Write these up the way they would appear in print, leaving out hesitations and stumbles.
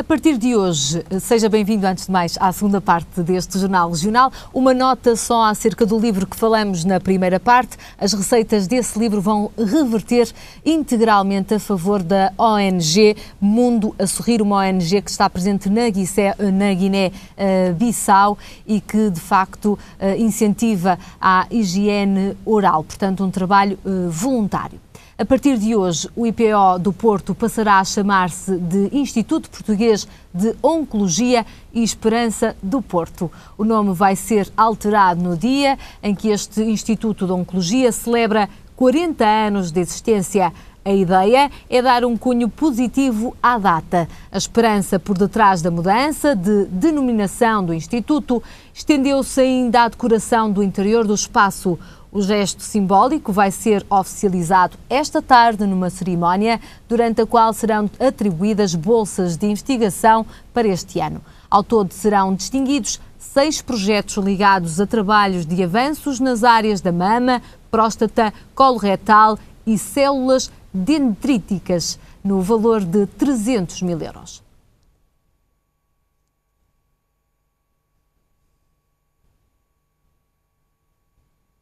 A partir de hoje, seja bem-vindo antes de mais à segunda parte deste Jornal Regional. Uma nota só acerca do livro que falamos na primeira parte. As receitas desse livro vão reverter integralmente a favor da ONG Mundo a Sorrir, uma ONG que está presente na Guiné-Bissau e que, de facto, incentiva a higiene oral, portanto, um trabalho voluntário. A partir de hoje, o IPO do Porto passará a chamar-se de Instituto Português de Oncologia e Esperança do Porto. O nome vai ser alterado no dia em que este Instituto de Oncologia celebra 40 anos de existência. A ideia é dar um cunho positivo à data. A esperança por detrás da mudança de denominação do Instituto estendeu-se ainda à decoração do interior do espaço. O gesto simbólico vai ser oficializado esta tarde numa cerimónia durante a qual serão atribuídas bolsas de investigação para este ano. Ao todo serão distinguidos 6 projetos ligados a trabalhos de avanços nas áreas da mama, próstata, colo retal e células dendríticas, no valor de 300 mil euros.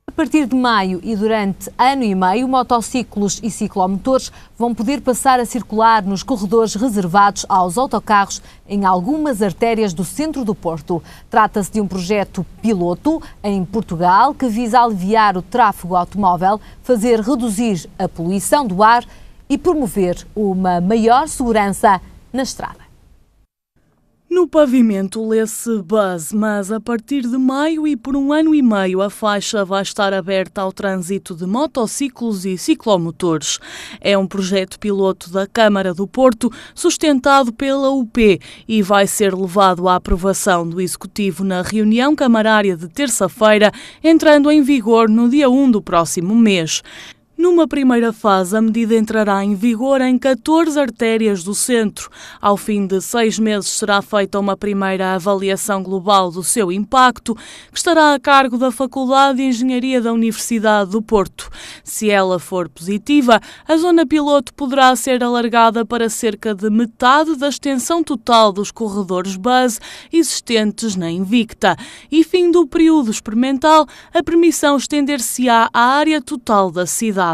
A partir de maio e durante ano e meio, motociclos e ciclomotores vão poder passar a circular nos corredores reservados aos autocarros em algumas artérias do centro do Porto. Trata-se de um projeto piloto em Portugal que visa aliviar o tráfego automóvel, fazer reduzir a poluição do ar e promover uma maior segurança na estrada. No pavimento lê-se Buzz, mas a partir de maio e por um ano e meio a faixa vai estar aberta ao trânsito de motociclos e ciclomotores. É um projeto piloto da Câmara do Porto, sustentado pela UP e vai ser levado à aprovação do Executivo na reunião camarária de terça-feira, entrando em vigor no dia 1 do próximo mês. Numa primeira fase, a medida entrará em vigor em 14 artérias do centro. Ao fim de 6 meses será feita uma primeira avaliação global do seu impacto, que estará a cargo da Faculdade de Engenharia da Universidade do Porto. Se ela for positiva, a zona piloto poderá ser alargada para cerca de metade da extensão total dos corredores Buzz existentes na Invicta. E fim do período experimental, a permissão estender-se-á à área total da cidade.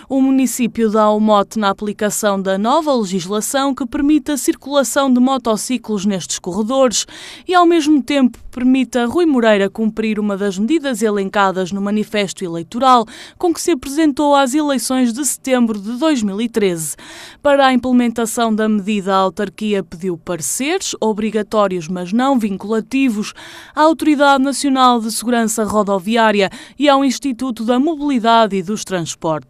O município dá o mote na aplicação da nova legislação que permite a circulação de motociclos nestes corredores e, ao mesmo tempo, permite a Rui Moreira cumprir uma das medidas elencadas no manifesto eleitoral com que se apresentou às eleições de setembro de 2013. Para a implementação da medida, a autarquia pediu pareceres, obrigatórios mas não vinculativos, à Autoridade Nacional de Segurança Rodoviária e ao Instituto da Mobilidade e dos Transportes.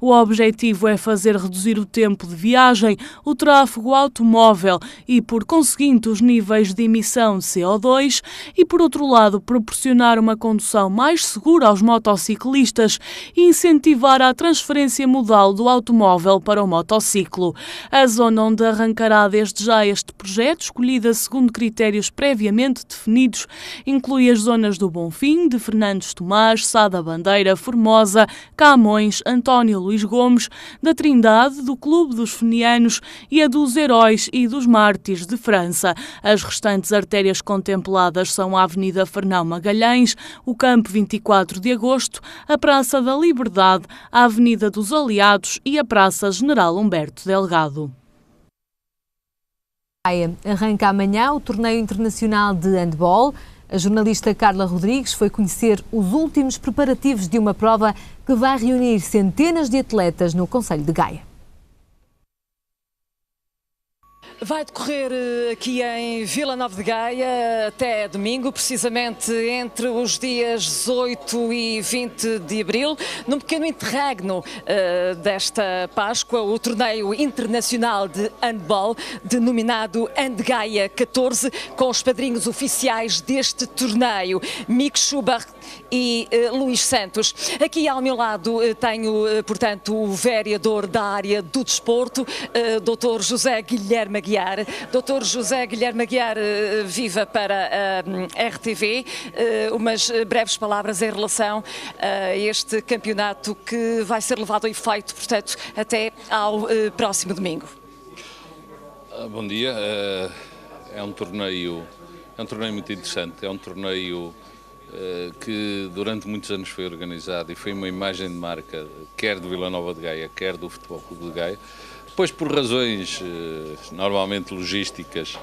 O objetivo é fazer reduzir o tempo de viagem, o tráfego automóvel e, por conseguinte, os níveis de emissão de CO2 e, por outro lado, proporcionar uma condução mais segura aos motociclistas e incentivar a transferência modal do automóvel para o motociclo. A zona onde arrancará desde já este projeto, escolhida segundo critérios previamente definidos, inclui as zonas do Bonfim, de Fernandes Tomás, Sá da Bandeira, Formosa, Camões, António Luís Gomes, da Trindade, do Clube dos Fenianos e a dos Heróis e dos Mártires de França. As restantes artérias contempladas são a Avenida Fernão Magalhães, o Campo 24 de Agosto, a Praça da Liberdade, a Avenida dos Aliados e a Praça General Humberto Delgado. Arranca amanhã o Torneio Internacional de Handball. A jornalista Carla Rodrigues foi conhecer os últimos preparativos de uma prova que vai reunir centenas de atletas no Concelho de Gaia. Vai decorrer aqui em Vila Nova de Gaia até domingo, precisamente entre os dias 18 e 20 de abril, num pequeno interregno desta Páscoa, o torneio internacional de handball, denominado Handgaia 14, com os padrinhos oficiais deste torneio, Mick Schubert e Luís Santos. Aqui ao meu lado tenho, portanto, o vereador da área do desporto, Dr. José Guilherme Aguiar. Dr. José Guilherme Aguiar, viva para a RTV, umas breves palavras em relação a este campeonato que vai ser levado a efeito, portanto, até ao próximo domingo. Bom dia. É um torneio muito interessante. É um torneio que durante muitos anos foi organizado e foi uma imagem de marca, quer do Vila Nova de Gaia, quer do Futebol Clube de Gaia. Depois, por razões normalmente logísticas,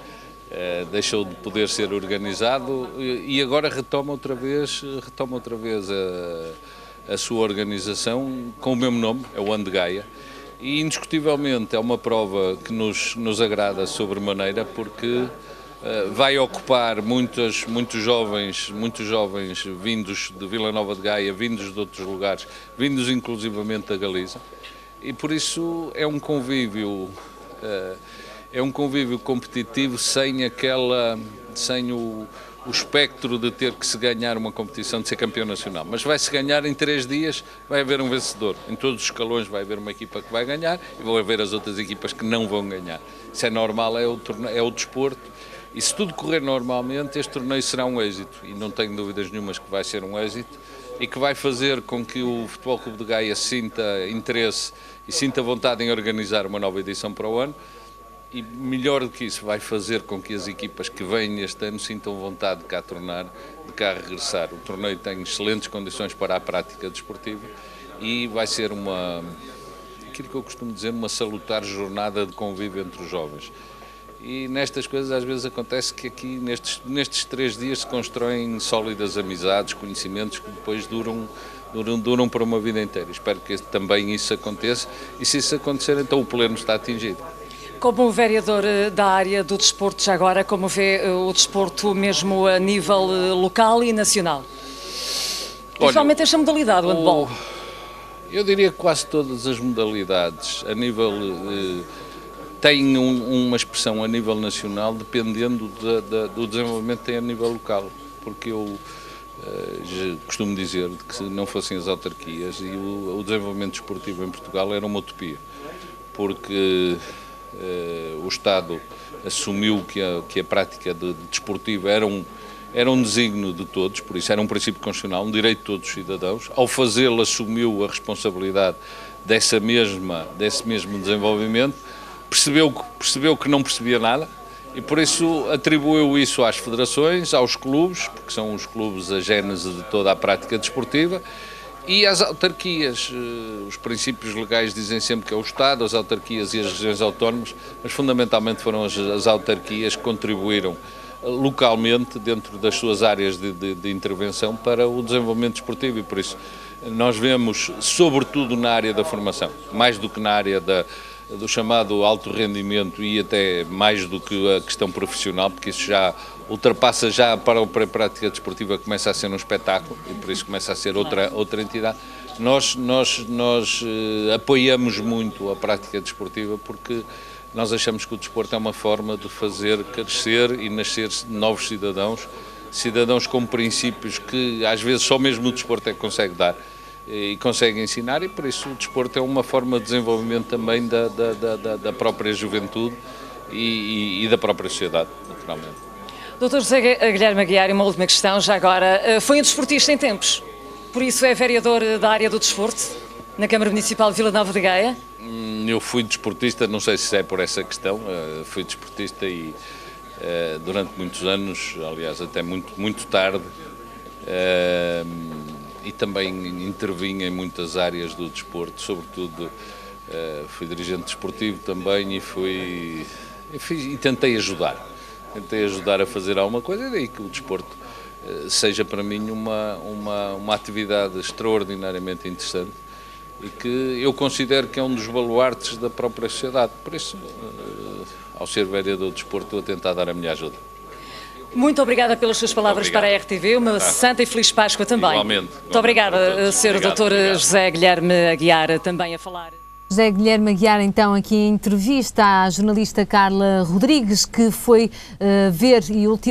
deixou de poder ser organizado e agora retoma outra vez a sua organização com o mesmo nome, é o Ano de Gaia. E indiscutivelmente é uma prova que nos agrada sobremaneira, porque vai ocupar muitos jovens vindos de Vila Nova de Gaia, vindos de outros lugares, vindos inclusivamente da Galiza, e por isso é um convívio competitivo sem o espectro de ter que se ganhar uma competição, de ser campeão nacional. Mas vai-se ganhar em 3 dias, vai haver um vencedor. Em todos os escalões vai haver uma equipa que vai ganhar e vão haver as outras equipas que não vão ganhar. Isso é normal, é o desporto. E se tudo correr normalmente, este torneio será um êxito. E não tenho dúvidas nenhumas que vai ser um êxito e que vai fazer com que o Futebol Clube de Gaia sinta interesse e sinta vontade em organizar uma nova edição para o ano. E melhor do que isso, vai fazer com que as equipas que vêm este ano sintam vontade de cá tornar, de cá regressar. O torneio tem excelentes condições para a prática desportiva e vai ser aquilo que eu costumo dizer, uma salutar jornada de convívio entre os jovens. E nestas coisas às vezes acontece que aqui nestes 3 dias se constroem sólidas amizades, conhecimentos que depois duram para uma vida inteira. Espero que também isso aconteça e se isso acontecer, então o pleno está atingido. Como vereador da área do desporto, já agora, como vê o desporto mesmo a nível local e nacional? Principalmente esta modalidade, o handball. Eu diria que quase todas as modalidades a nível têm uma expressão a nível nacional, dependendo do desenvolvimento que tem a nível local. Porque eu costumo dizer que se não fossem as autarquias e o desenvolvimento desportivo em Portugal era uma utopia. Porque o Estado assumiu que a prática desportiva era um desígnio de todos, por isso era um princípio constitucional, um direito de todos os cidadãos. Ao fazê-lo, assumiu a responsabilidade desse mesmo desenvolvimento, percebeu que não percebia nada e por isso atribuiu isso às federações, aos clubes, porque são os clubes a gênese de toda a prática desportiva, e às autarquias. Os princípios legais dizem sempre que é o Estado, as autarquias e as regiões autónomas, mas fundamentalmente foram as autarquias que contribuíram localmente, dentro das suas áreas de intervenção, para o desenvolvimento desportivo, e por isso nós vemos, sobretudo na área da formação, mais do que na área do chamado alto rendimento e até mais do que a questão profissional, porque isso já ultrapassa para a prática desportiva, começa a ser um espetáculo e por isso começa a ser outra entidade. Nós apoiamos muito a prática desportiva porque nós achamos que o desporto é uma forma de fazer crescer e nascer novos cidadãos com princípios que às vezes só mesmo o desporto é que consegue dar e consegue ensinar, e por isso o desporto é uma forma de desenvolvimento também da própria juventude e da própria sociedade, naturalmente. Dr. José Guilherme Aguiar, uma última questão, já agora. Foi um desportista em tempos, por isso é vereador da área do desporto, na Câmara Municipal de Vila Nova de Gaia? Eu fui desportista, não sei se é por essa questão, fui desportista e durante muitos anos, aliás até muito tarde, e também intervim em muitas áreas do desporto, sobretudo fui dirigente desportivo também e tentei ajudar a fazer alguma coisa, e daí que o desporto seja para mim uma atividade extraordinariamente interessante e que eu considero que é um dos baluartes da própria sociedade. Por isso, ao ser vereador do desporto, estou a tentar dar a minha ajuda. Muito obrigada pelas suas palavras para a RTV, uma santa e feliz Páscoa também. Igualmente. Muito obrigada, Sr. Dr. José Guilherme Aguiar, também a falar. José Guilherme Aguiar, então, aqui em entrevista à jornalista Carla Rodrigues, que foi ver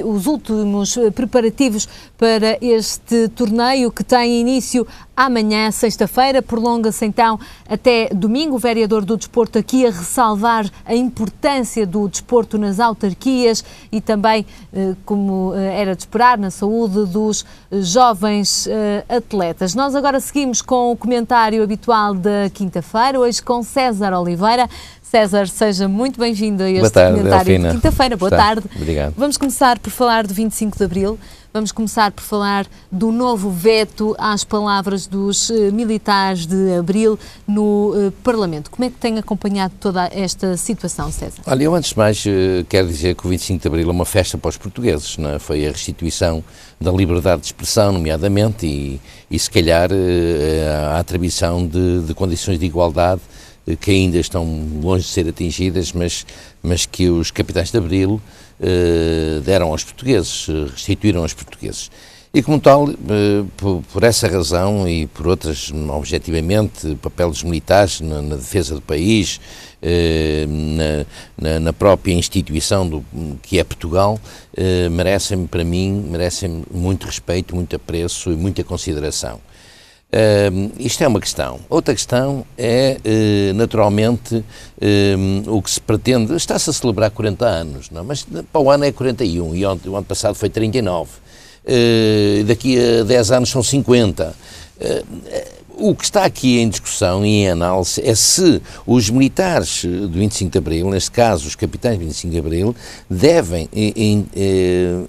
os últimos preparativos para este torneio que tem início amanhã, sexta-feira. Prolonga-se então até domingo. O vereador do Desporto aqui a ressalvar a importância do desporto nas autarquias e também, como era de esperar, na saúde dos jovens atletas. Nós agora seguimos com o comentário habitual da quinta-feira, hoje com César Oliveira. César, seja muito bem-vindo a este comentário Delfina. de quinta-feira. Boa tarde. Obrigado. Vamos começar por falar do 25 de Abril. Vamos começar por falar do novo veto às palavras dos militares de Abril no Parlamento. Como é que tem acompanhado toda esta situação, César? Olha, eu antes de mais quero dizer que o 25 de Abril é uma festa para os portugueses, não é? Foi a restituição da liberdade de expressão, nomeadamente, e se calhar a atribuição de condições de igualdade que ainda estão longe de ser atingidas, mas que os capitães de Abril deram aos portugueses, restituíram aos portugueses. E como tal, por essa razão e por outras, objetivamente, o papel dos militares na defesa do país, na própria instituição que é Portugal, merecem, para mim, muito respeito, muito apreço e muita consideração. Isto é uma questão. Outra questão é, naturalmente, o que se pretende. Está-se a celebrar 40 anos, não? Mas para o ano é 41 e o ano passado foi 39. Daqui a 10 anos são 50. O que está aqui em discussão e em análise é se os militares do 25 de Abril, neste caso os capitães do 25 de Abril, devem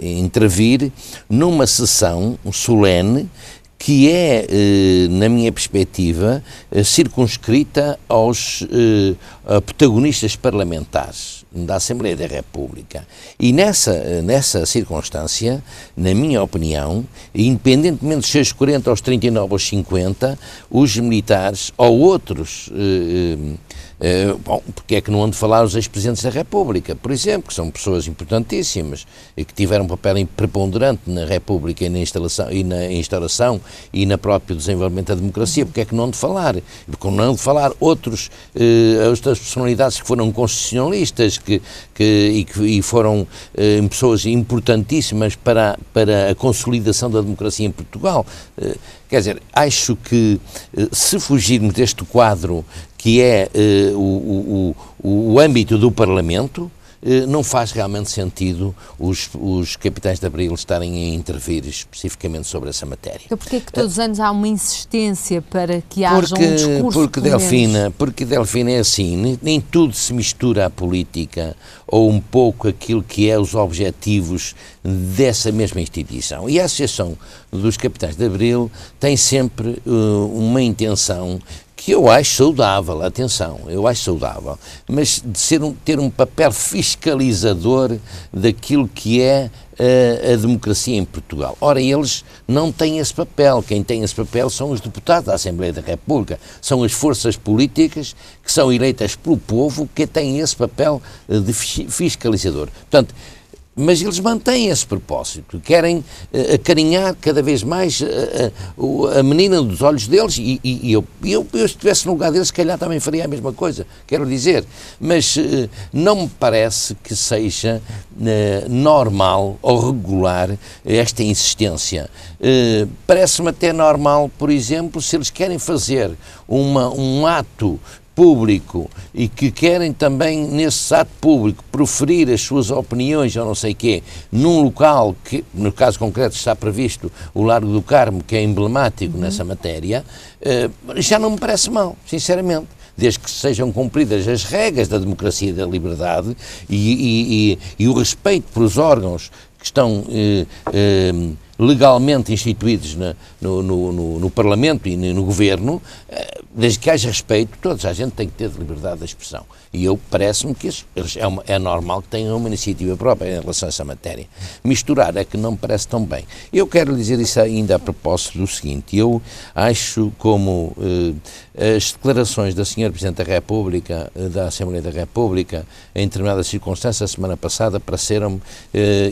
intervir numa sessão solene que é, na minha perspectiva, circunscrita aos protagonistas parlamentares da Assembleia da República. E nessa circunstância, na minha opinião, independentemente de seus 40 aos 39 aos 50, os militares ou outros... bom, porque é que não ando falar os ex-presidentes da República, por exemplo, que são pessoas importantíssimas e que tiveram um papel preponderante na República e na instauração e na próprio desenvolvimento da democracia, porque é que não ando falar? Porque não ando falar outras personalidades que foram constitucionalistas e foram pessoas importantíssimas para a consolidação da democracia em Portugal. Quer dizer, acho que se fugirmos deste quadro que é o âmbito do Parlamento, não faz realmente sentido os capitães de Abril estarem a intervir especificamente sobre essa matéria. Então porquê é que todos os anos há uma insistência para que haja um discurso? Porque, Delfina, é assim, nem tudo se mistura à política ou um pouco aquilo que é os objetivos dessa mesma instituição. E a Associação dos Capitães de Abril tem sempre uma intenção que eu acho saudável, atenção, eu acho saudável, mas de ter um papel fiscalizador daquilo que é a democracia em Portugal. Ora, eles não têm esse papel. Quem tem esse papel são os deputados da Assembleia da República, são as forças políticas que são eleitas pelo povo que têm esse papel de fiscalizador. Portanto, mas eles mantêm esse propósito, querem acarinhar cada vez mais a menina dos olhos deles e eu se estivesse no lugar deles, se calhar também faria a mesma coisa, quero dizer, mas não me parece que seja normal ou regular esta insistência. Parece-me até normal, por exemplo, se eles querem fazer um ato público e que querem também, nesse ato público, proferir as suas opiniões ou não sei quê, num local que, no caso concreto, está previsto o Largo do Carmo, que é emblemático nessa matéria, já não me parece mal, sinceramente. Desde que sejam cumpridas as regras da democracia e da liberdade e o respeito pelos órgãos que estão legalmente instituídos no Parlamento e no Governo, desde que haja respeito, toda a gente tem que ter liberdade de expressão. E parece-me que isso é normal que tenham uma iniciativa própria em relação a essa matéria. Misturar é que não me parece tão bem. Eu quero dizer isso ainda a propósito do seguinte: eu acho como as declarações da Sra. Presidente da República, da Assembleia da República, em determinadas circunstâncias, a semana passada, pareceram-me,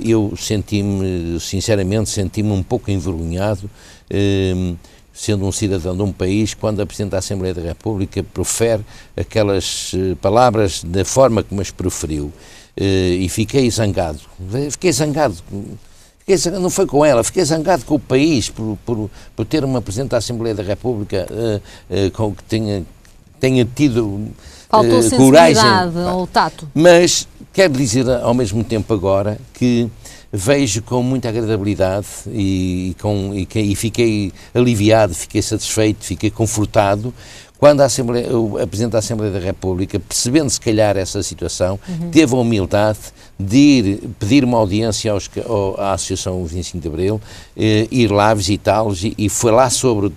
eu senti-me um pouco envergonhado, sendo um cidadão de um país, quando a Presidente da Assembleia da República profere aquelas palavras da forma como as proferiu. E fiquei zangado. Não foi com ela, fiquei zangado com o país por ter uma Presidente da Assembleia da República que tenha tido faltou sensibilidade ou tato. Mas quero dizer ao mesmo tempo agora que vejo com muita agradabilidade e fiquei aliviado, fiquei satisfeito, fiquei confortado quando a Presidente da Assembleia da República, percebendo se calhar essa situação, teve a humildade de ir pedir uma audiência à Associação 25 de Abril, ir lá visitá-los e falar sobre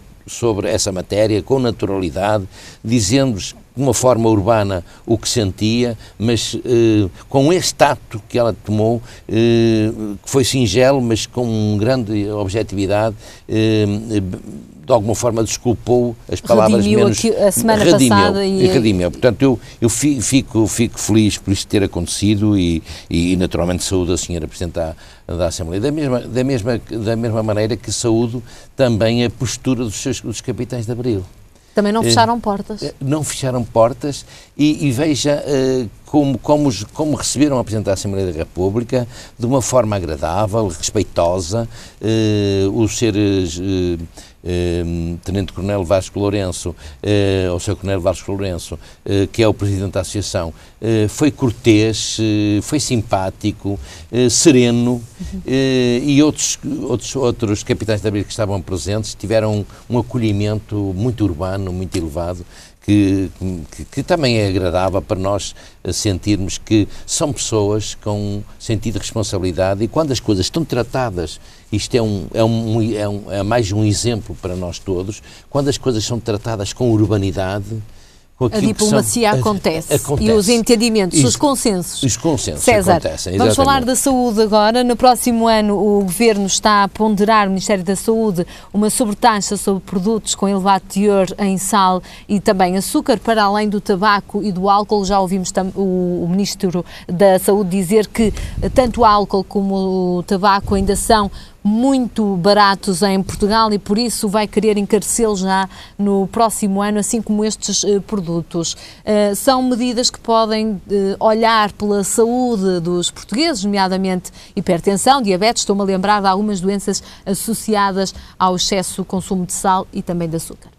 essa matéria com naturalidade, dizendo-nos de uma forma urbana o que sentia, mas com este tato que ela tomou, que foi singelo, mas com grande objetividade, de alguma forma desculpou as palavras menos... a semana passada redimiu. Portanto, eu fico feliz por isto ter acontecido e naturalmente saúdo a senhora Presidente da Assembleia. Da mesma maneira que saúdo também a postura dos capitães de Abril. Também não fecharam portas. Não fecharam portas e veja como receberam a Presidente da Assembleia da República de uma forma agradável, respeitosa, o Sr. Tenente-Coronel Vasco Lourenço, ou Sr. Coronel Vasco Lourenço, que é o Presidente da Associação, foi cortês, foi simpático, sereno, e outros capitães de Abril que estavam presentes tiveram um acolhimento muito urbano, muito elevado, que também é agradável para nós sentirmos que são pessoas com sentido de responsabilidade e quando as coisas estão tratadas, isto é mais um exemplo para nós todos, quando as coisas são tratadas com urbanidade, a diplomacia acontece e os entendimentos, os consensos. Os consensos César, acontecem. Vamos falar da saúde agora. No próximo ano o Governo está a ponderar, o Ministério da Saúde, uma sobretaxa sobre produtos com elevado teor em sal e também açúcar, para além do tabaco e do álcool. Já ouvimos o Ministro da Saúde dizer que tanto o álcool como o tabaco ainda são muito baratos em Portugal e por isso vai querer encarecê-los já no próximo ano, assim como estes produtos. São medidas que podem olhar pela saúde dos portugueses, nomeadamente hipertensão, diabetes, estou-me a lembrar de algumas doenças associadas ao excesso do consumo de sal e também de açúcar.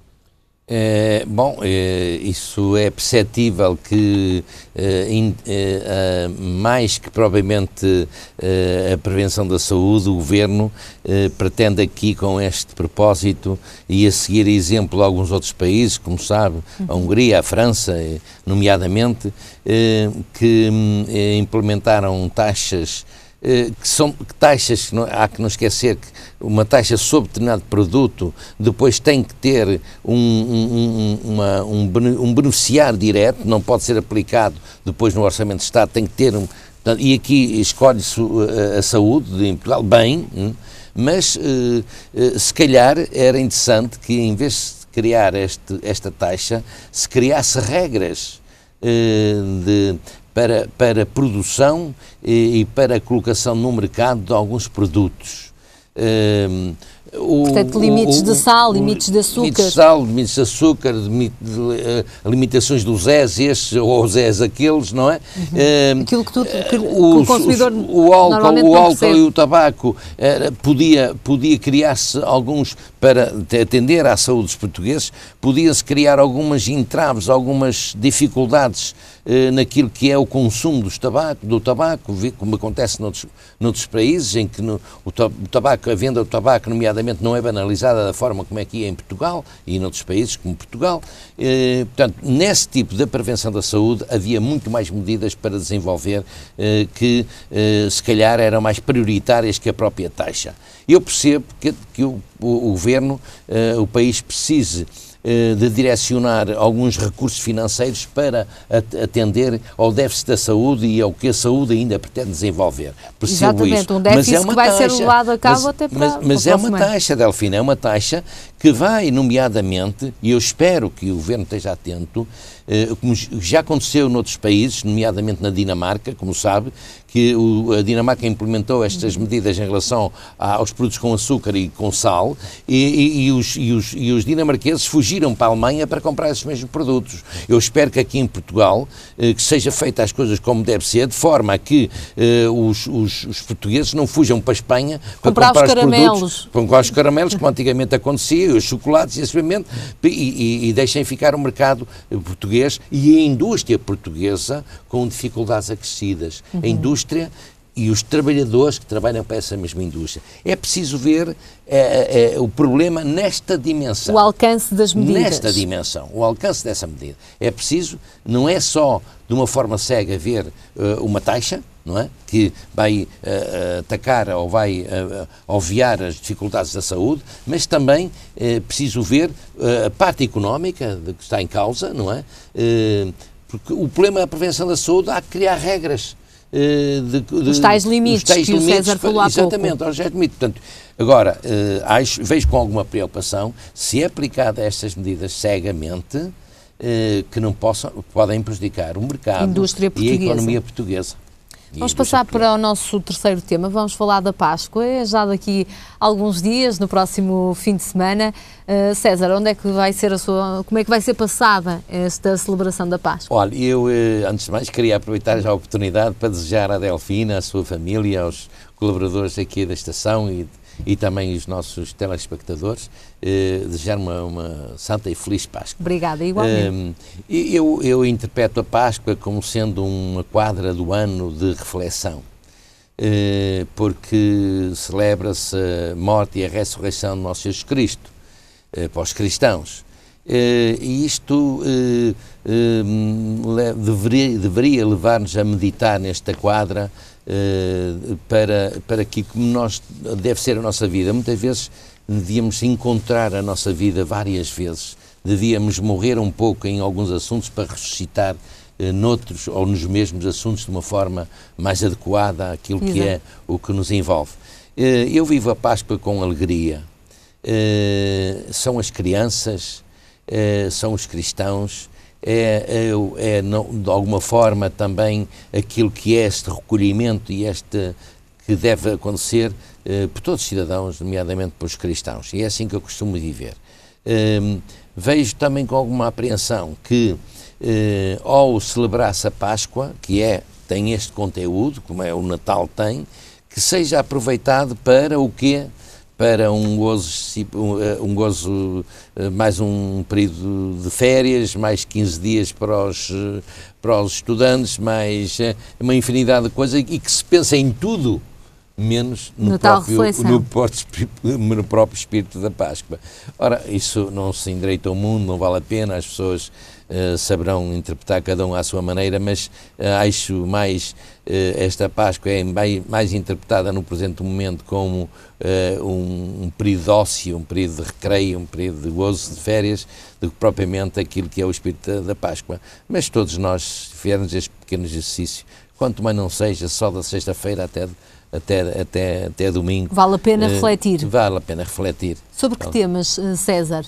Isso é perceptível que mais que propriamente a prevenção da saúde, o Governo pretende aqui com este propósito e a seguir exemplo de alguns outros países, como sabe, a Hungria, a França, nomeadamente, que implementaram taxas taxas, há que não esquecer que uma taxa sobre determinado produto depois tem que ter um beneficiário direto, não pode ser aplicado depois no Orçamento de Estado, tem que ter e aqui escolhe-se a saúde em Portugal, bem, mas se calhar era interessante que em vez de criar esta taxa, se criasse regras para a produção e para a colocação no mercado de alguns produtos. Portanto, limites de sal, limites de açúcar. Limites de sal, limites de açúcar, limitações dos estes ou os aqueles, não é? Aquilo que o consumidor o álcool e o tabaco podia criar-se alguns, para atender à saúde dos portugueses, podia-se criar algumas entraves, algumas dificuldades naquilo que é o consumo do tabaco, como acontece noutros países, em que a venda do tabaco, nomeadamente, não é banalizada da forma como é que é em Portugal e noutros países como Portugal. Portanto, nesse tipo de prevenção da saúde havia muito mais medidas para desenvolver que se calhar eram mais prioritárias que a própria taxa. Eu percebo que o Governo, o país precise de direcionar alguns recursos financeiros para atender ao déficit da saúde e ao que a saúde ainda pretende desenvolver. Exatamente, um déficit que vai ser levado a cabo até para Mas é uma taxa, Delfina, é uma taxa que vai, nomeadamente, e eu espero que o Governo esteja atento, como já aconteceu noutros países, nomeadamente na Dinamarca, como sabe, que a Dinamarca implementou estas medidas em relação aos produtos com açúcar e com sal, e os dinamarqueses fugiram para a Alemanha para comprar esses mesmos produtos. Eu espero que aqui em Portugal que seja feita as coisas como deve ser, de forma a que os portugueses não fujam para a Espanha para comprar os produtos, para comprar os caramelos, como antigamente acontecia, os chocolates e deixem ficar o mercado português e a indústria portuguesa com dificuldades acrescidas. A indústria e os trabalhadores que trabalham para essa mesma indústria. É preciso ver o problema nesta dimensão. O alcance das medidas. Nesta dimensão, o alcance dessa medida. É preciso, não é só de uma forma cega ver uma taxa, não é? Que vai atacar ou vai obviar as dificuldades da saúde, mas também é preciso ver a parte económica que está em causa, não é? Porque o problema da prevenção da saúde há que criar regras. Os tais limites que o César falou há pouco. Exatamente, aos tais limites. Portanto, agora, vejo com alguma preocupação se é aplicada estas medidas cegamente, que não podem prejudicar o mercado e a economia portuguesa. Vamos passar para o nosso terceiro tema, vamos falar da Páscoa, é já daqui a alguns dias, no próximo fim de semana. César, onde é que vai ser como é que vai ser passada esta celebração da Páscoa? Olha, eu antes de mais queria aproveitar já a oportunidade para desejar à Delfina, à sua família, aos colaboradores aqui da estação e também os nossos telespectadores, desejar uma santa e feliz Páscoa. Obrigada, igualmente. Eu interpreto a Páscoa como sendo uma quadra do ano de reflexão, porque celebra-se a morte e a ressurreição de nosso Jesus Cristo, para os cristãos. E isto deveria levar-nos a meditar nesta quadra para aquilo que deve ser a nossa vida. Muitas vezes devíamos encontrar a nossa vida várias vezes, devíamos morrer um pouco em alguns assuntos para ressuscitar noutros ou nos mesmos assuntos de uma forma mais adequada àquilo que é o que nos envolve. Eu vivo a Páscoa com alegria. São as crianças, são os cristãos, de alguma forma também aquilo que é este recolhimento e que deve acontecer por todos os cidadãos, nomeadamente pelos cristãos, e é assim que eu costumo viver. Vejo também com alguma apreensão que ao celebrar-se a Páscoa, tem este conteúdo, como é o Natal tem, que seja aproveitado para o quê? Para um gozo, mais um período de férias, mais 15 dias para os estudantes, mais uma infinidade de coisas, e que se pensa em tudo, menos no próprio espírito da Páscoa. Ora, isso não se endireita ao mundo, não vale a pena, as pessoas saberão interpretar cada um à sua maneira, mas acho mais esta Páscoa é mais interpretada no presente momento como um período de ócio, um período de recreio, um período de gozo, de férias, do que propriamente aquilo que é o espírito da Páscoa. Mas todos nós, se fizermos este pequeno exercício, quanto mais não seja só da sexta-feira até domingo. Vale a pena refletir. Vale a pena refletir. Sobre que temas, César?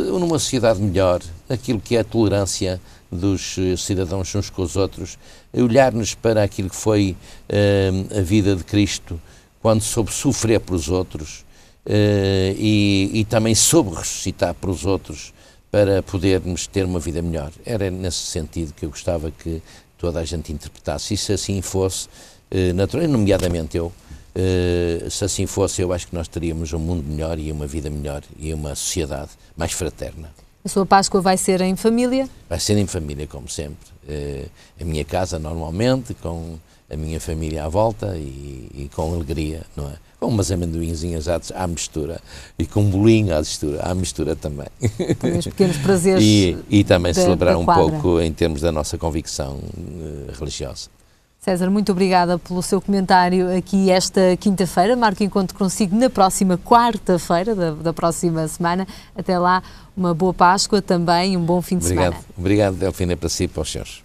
Numa sociedade melhor, aquilo que é a tolerância dos cidadãos uns com os outros, olhar-nos para aquilo que foi a vida de Cristo, quando soube sofrer pelos outros e também soube ressuscitar pelos outros para podermos ter uma vida melhor. Era nesse sentido que eu gostava que toda a gente interpretasse. E se assim fosse, nomeadamente eu, se assim fosse, eu acho que nós teríamos um mundo melhor e uma vida melhor e uma sociedade mais fraterna. A sua Páscoa vai ser em família? Vai ser em família, como sempre. A minha casa, normalmente, com a minha família à volta e com alegria, não é? Com umas amendoinzinhas à mistura e com um bolinho à mistura também. Também os pequenos prazeres e também celebrar um pouco em termos da nossa convicção religiosa. César, muito obrigada pelo seu comentário aqui esta quinta-feira. Marco encontro consigo na próxima quarta-feira da próxima semana. Até lá, uma boa Páscoa também, um bom fim de semana. Obrigado, Delfina, para si e para os senhores.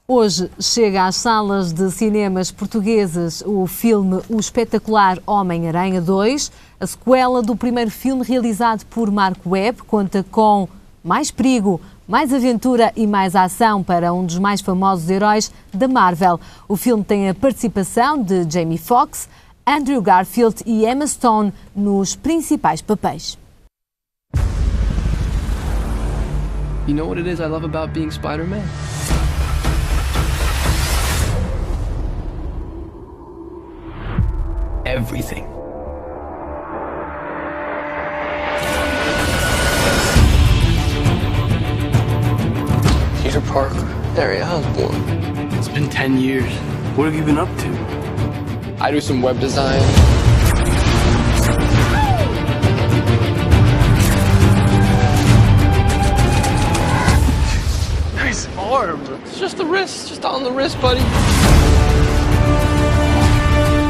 Hoje chega às salas de cinemas portuguesas o filme O Espetacular Homem-Aranha 2. A sequela do primeiro filme realizado por Mark Webb conta com mais perigo, mais aventura e mais ação para um dos mais famosos heróis da Marvel. O filme tem a participação de Jamie Foxx, Andrew Garfield e Emma Stone nos principais papéis. You know what it is I love about being Spider-Man? Everything. Peter Parker, Harry Osborn. It's been 10 years. What have you been up to? I do some web design. Nice arm. It's just the wrist, just on the wrist, buddy.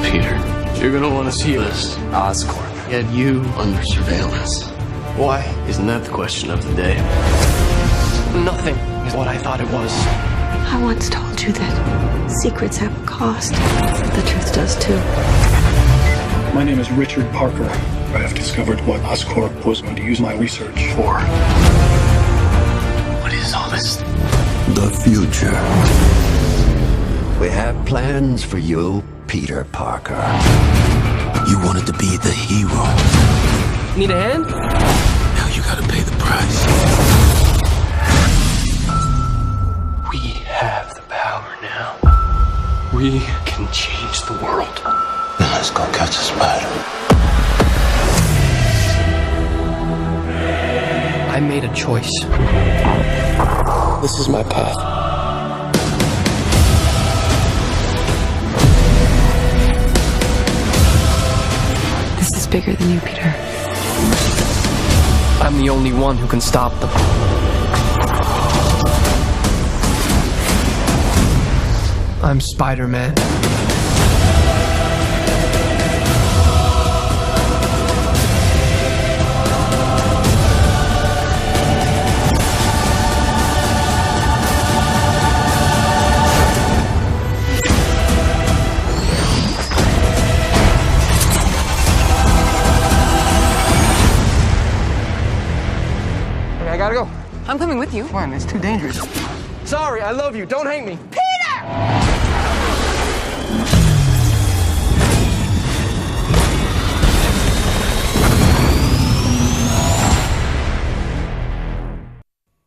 Peter, you're gonna want to see this. Oscorp had you under surveillance. Why? Isn't that the question of the day? Nothing is what I thought it was. I once told you that secrets have a cost. The truth does too. My name is Richard Parker. I have discovered what Oscorp was going to use my research for. What is all this? The future. We have plans for you, Peter Parker. You wanted to be the hero. Need a hand? Now you gotta pay the price. We have the power now. We can change the world. Then let's go catch a spider. I made a choice. This is my path. This is bigger than you, Peter. I'm the only one who can stop them. I'm Spider-Man. I gotta go. I'm coming with you. Come on, it's too dangerous. Sorry, I love you. Don't hate me.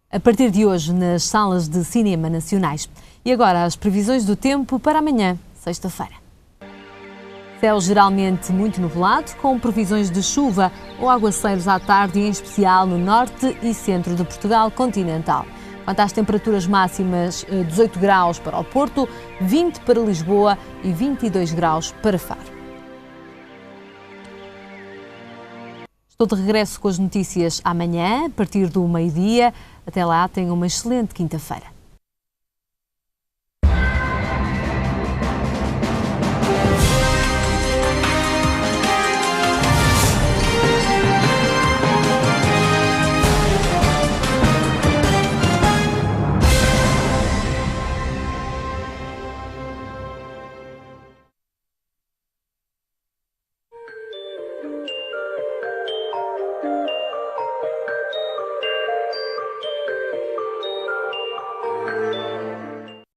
A partir de hoje, nas salas de cinema nacionais. E agora, as previsões do tempo para amanhã, sexta-feira. Céu geralmente muito nublado, com previsões de chuva ou aguaceiros à tarde, em especial no norte e centro de Portugal continental. Quanto às temperaturas máximas, 18 graus para o Porto, 20 para Lisboa e 22 graus para Faro. Estou de regresso com as notícias amanhã, a partir do meio-dia. Até lá, tenham uma excelente quinta-feira.